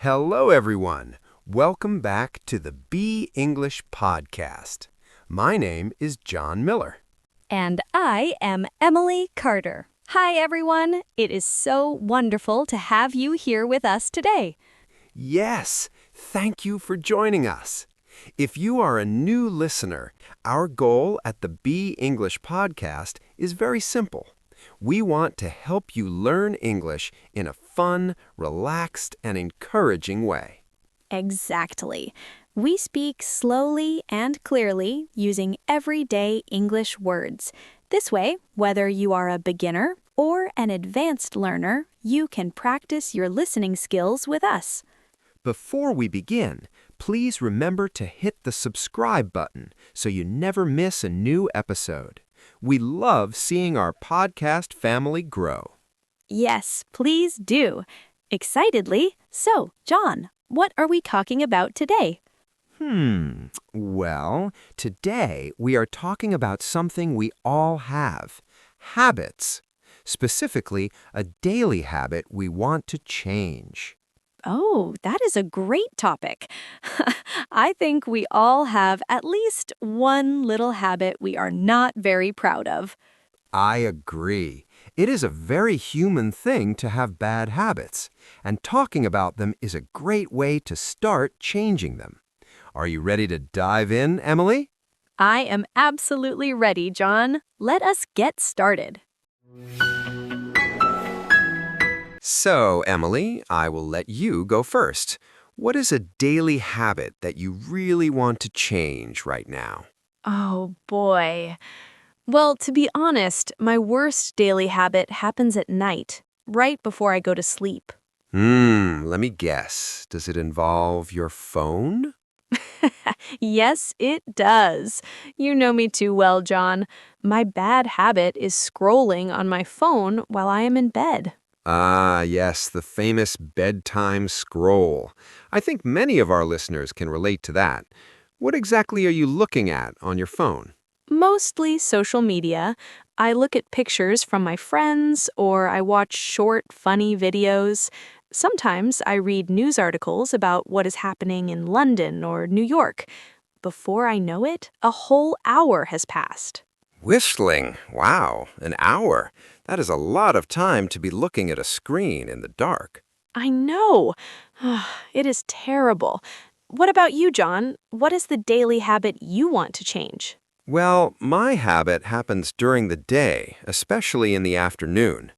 Hello, everyone. Welcome back to the Be English podcast. My name is John Miller. And I am Emily Carter. Hi, everyone. It is so wonderful to have you here with us today. Yes, thank you for joining us. If you are a new listener, our goal at the Be English podcast is very simple. We want to help you learn English in a fun, relaxed, and encouraging way. Exactly. We speak slowly and clearly using everyday English words. This way, whether you are a beginner or an advanced learner, you can practice your listening skills with us. Before we begin, please remember to hit the subscribe button so you never miss a new episode. We love seeing our podcast family grow. Yes, please do. Excitedly. So, John, what are we talking about today? Well, today we are talking about something we all have, habits. Specifically, a daily habit we want to change. Oh, that is a great topic. I think we all have at least one little habit we are not very proud of. I agree. It is a very human thing to have bad habits, and talking about them is a great way to start changing them. Are you ready to dive in, Emily? I am absolutely ready, John. Let us get started. So, Emily, I will let you go first. What is a daily habit that you really want to change right now? Oh, boy. Well, to be honest, my worst daily habit happens at night, right before I go to sleep. Let me guess. Does it involve your phone? Yes, it does. You know me too well, John. My bad habit is scrolling on my phone while I am in bed. Ah, yes, the famous bedtime scroll. I think many of our listeners can relate to that. What exactly are you looking at on your phone? Mostly social media. I look at pictures from my friends or I watch short, funny videos. Sometimes I read news articles about what is happening in London or New York. Before I know it, a whole hour has passed. Whistling. Wow, an hour. That is a lot of time to be looking at a screen in the dark. I know. It is terrible. What about you, John? What is the daily habit you want to change? Well, my habit happens during the day, especially in the afternoon.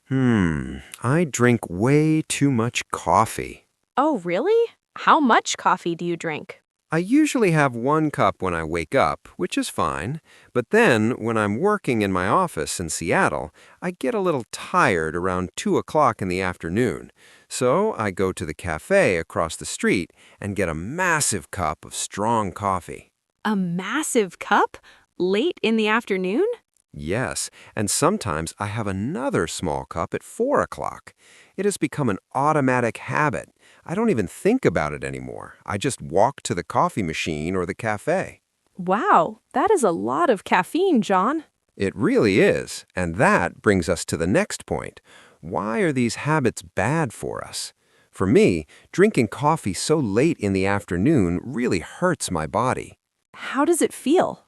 I drink way too much coffee. Oh, really? How much coffee do you drink? I usually have 1 cup when I wake up, which is fine, but then when I'm working in my office in Seattle, I get a little tired around 2 o'clock in the afternoon. So I go to the cafe across the street and get a massive cup of strong coffee. A massive cup? Late in the afternoon? Yes, and sometimes I have another small cup at 4 o'clock. It has become an automatic habit. I don't even think about it anymore. I just walk to the coffee machine or the cafe. Wow, that is a lot of caffeine, John. It really is, and that brings us to the next point. Why are these habits bad for us? For me, drinking coffee so late in the afternoon really hurts my body. How does it feel?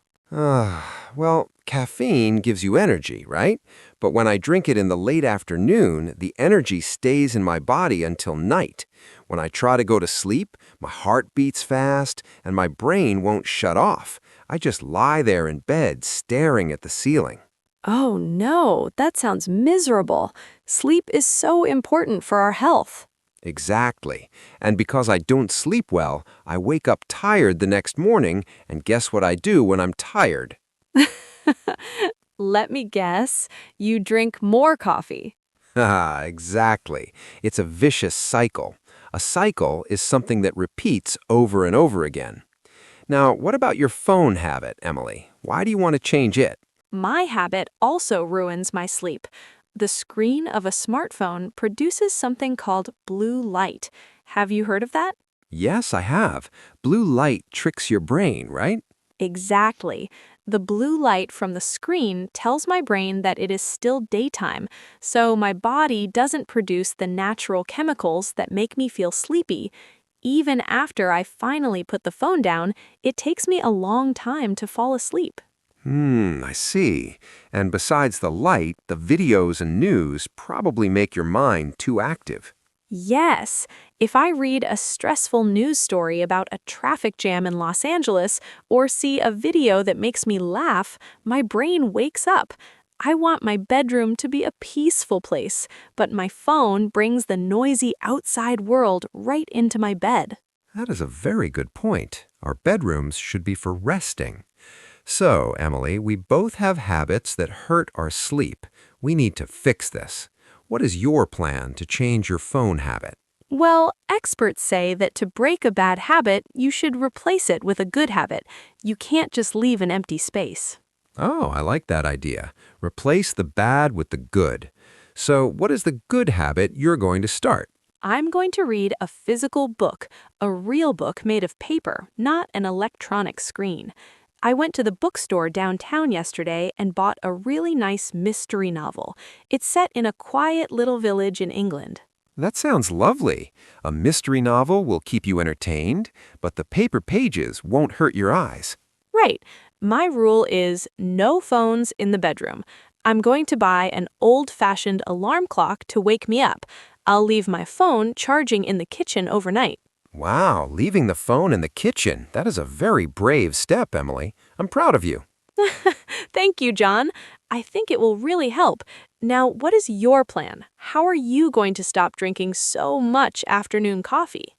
Well, caffeine gives you energy, right? But when I drink it in the late afternoon, the energy stays in my body until night. When I try to go to sleep, my heart beats fast and my brain won't shut off. I just lie there in bed staring at the ceiling. Oh no, that sounds miserable. Sleep is so important for our health. Exactly. And because I don't sleep well, I wake up tired the next morning, and guess what I do when I'm tired? Let me guess, you drink more coffee. Exactly. It's a vicious cycle. A cycle is something that repeats over and over again. Now, what about your phone habit, Emily? Why do you want to change it? My habit also ruins my sleep. The screen of a smartphone produces something called blue light. Have you heard of that? Yes, I have. Blue light tricks your brain, right? Exactly. The blue light from the screen tells my brain that it is still daytime, so my body doesn't produce the natural chemicals that make me feel sleepy. Even after I finally put the phone down, it takes me a long time to fall asleep. I see. And besides the light, the videos and news probably make your mind too active. Yes, if I read a stressful news story about a traffic jam in Los Angeles or see a video that makes me laugh, my brain wakes up. I want my bedroom to be a peaceful place, but my phone brings the noisy outside world right into my bed. That is a very good point. Our bedrooms should be for resting. So, Emily, we both have habits that hurt our sleep. We need to fix this. What is your plan to change your phone habit? Well, experts say that to break a bad habit, you should replace it with a good habit. You can't just leave an empty space. Oh, I like that idea. Replace the bad with the good. So, what is the good habit you're going to start? I'm going to read a physical book, a real book made of paper, not an electronic screen. I went to the bookstore downtown yesterday and bought a really nice mystery novel. It's set in a quiet little village in England. That sounds lovely. A mystery novel will keep you entertained, but the paper pages won't hurt your eyes. Right. My rule is no phones in the bedroom. I'm going to buy an old-fashioned alarm clock to wake me up. I'll leave my phone charging in the kitchen overnight. Wow, leaving the phone in the kitchen. That is a very brave step, Emily. I'm proud of you. Thank you, John. I think it will really help. Now, what is your plan? How are you going to stop drinking so much afternoon coffee?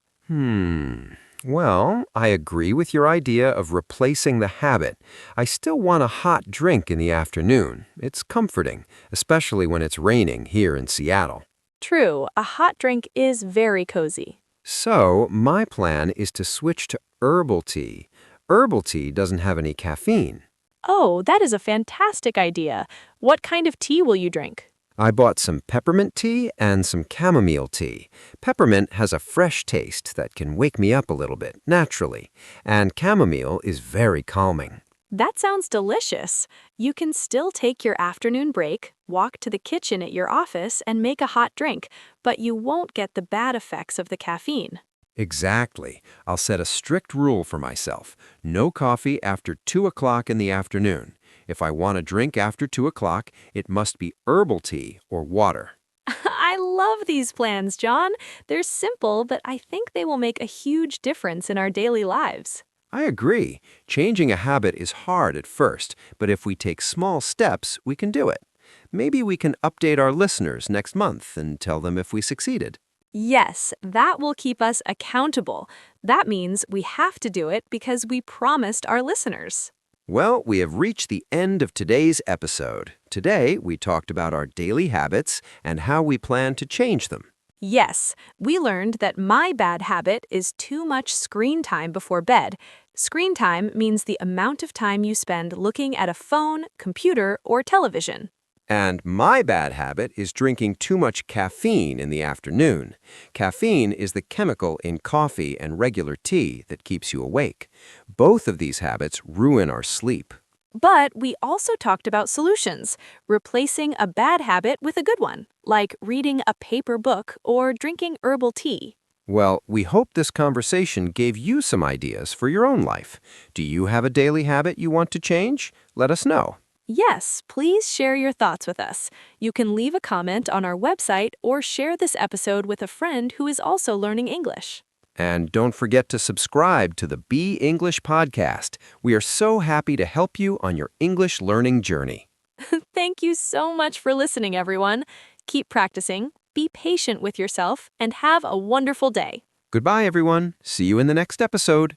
Well, I agree with your idea of replacing the habit. I still want a hot drink in the afternoon. It's comforting, especially when it's raining here in Seattle. True, a hot drink is very cozy. So, my plan is to switch to herbal tea. Herbal tea doesn't have any caffeine. Oh, that is a fantastic idea. What kind of tea will you drink? I bought some peppermint tea and some chamomile tea. Peppermint has a fresh taste that can wake me up a little bit, naturally, and chamomile is very calming. That sounds delicious. You can still take your afternoon break, walk to the kitchen at your office, and make a hot drink, but you won't get the bad effects of the caffeine. Exactly. I'll set a strict rule for myself. No coffee after 2 o'clock in the afternoon. If I want a drink after 2 o'clock, it must be herbal tea or water. I love these plans, John. They're simple, but I think they will make a huge difference in our daily lives. I agree. Changing a habit is hard at first, but if we take small steps, we can do it. Maybe we can update our listeners next month and tell them if we succeeded. Yes, that will keep us accountable. That means we have to do it because we promised our listeners. Well, we have reached the end of today's episode. Today, we talked about our daily habits and how we plan to change them. Yes, we learned that my bad habit is too much screen time before bed. Screen time means the amount of time you spend looking at a phone, computer, or television. And my bad habit is drinking too much caffeine in the afternoon. Caffeine is the chemical in coffee and regular tea that keeps you awake. Both of these habits ruin our sleep. But we also talked about solutions, replacing a bad habit with a good one, like reading a paper book or drinking herbal tea. Well, we hope this conversation gave you some ideas for your own life. Do you have a daily habit you want to change? Let us know. Yes, please share your thoughts with us. You can leave a comment on our website or share this episode with a friend who is also learning English. And don't forget to subscribe to the Be English podcast. We are so happy to help you on your English learning journey. Thank you so much for listening, everyone. Keep practicing, be patient with yourself, and have a wonderful day. Goodbye, everyone. See you in the next episode.